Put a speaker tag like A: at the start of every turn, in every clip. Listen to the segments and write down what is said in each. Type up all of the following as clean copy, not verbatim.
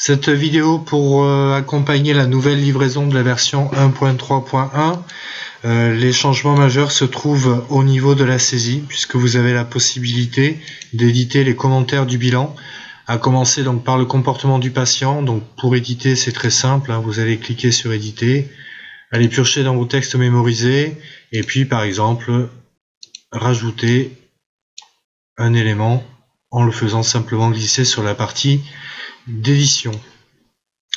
A: Cette vidéo pour accompagner la nouvelle livraison de la version 1.3.1. Les changements majeurs se trouvent au niveau de la saisie, puisque vous avez la possibilité d'éditer les commentaires du bilan, à commencer donc par le comportement du patient. Donc pour éditer, c'est très simple, vous allez cliquer sur éditer, aller piocher dans vos textes mémorisés, et puis par exemple rajouter un élément en le faisant simplement glisser sur la partie d'édition.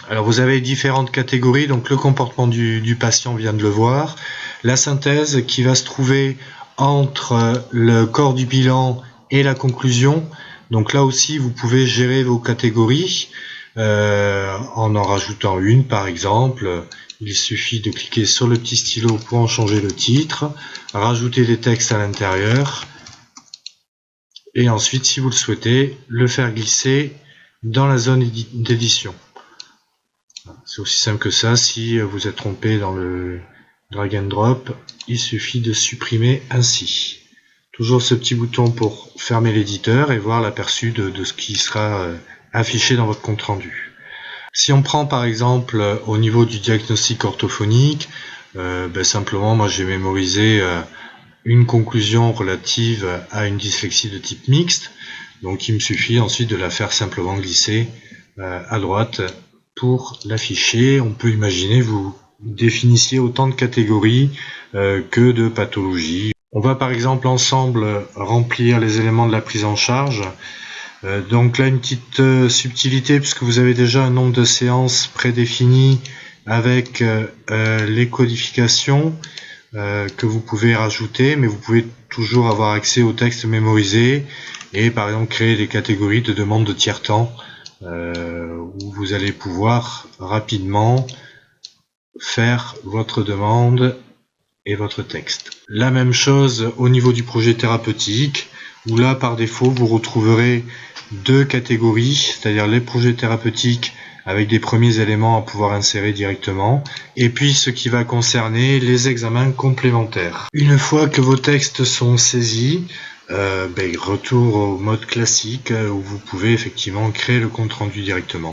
A: Alors vous avez différentes catégories, donc le comportement du patient, on vient de le voir, la synthèse qui va se trouver entre le corps du bilan et la conclusion. Donc là aussi vous pouvez gérer vos catégories en rajoutant une par exemple. Il suffit de cliquer sur le petit stylo pour en changer le titre, rajouter des textes à l'intérieur et ensuite, si vous le souhaitez, le faire glisser dans la zone d'édition. C'est aussi simple que ça. Si vous êtes trompé dans le drag and drop, il suffit de supprimer ainsi. Toujours ce petit bouton pour fermer l'éditeur et voir l'aperçu de ce qui sera affiché dans votre compte rendu. Si on prend par exemple au niveau du diagnostic orthophonique, simplement moi j'ai mémorisé une conclusion relative à une dyslexie de type mixte. Donc il me suffit ensuite de la faire simplement glisser à droite pour l'afficher. On peut imaginer vous définissiez autant de catégories que de pathologies. On va par exemple ensemble remplir les éléments de la prise en charge. Donc là une petite subtilité, puisque vous avez déjà un nombre de séances prédéfinies avec les codifications que vous pouvez rajouter, mais vous pouvez toujours avoir accès au texte mémorisé et par exemple créer des catégories de demande de tiers-temps où vous allez pouvoir rapidement faire votre demande et votre texte. La même chose au niveau du projet thérapeutique, où là par défaut vous retrouverez deux catégories, c'est-à-dire les projets thérapeutiques avec des premiers éléments à pouvoir insérer directement, et puis ce qui va concerner les examens complémentaires. Une fois que vos textes sont saisis, retour au mode classique où vous pouvez effectivement créer le compte rendu directement.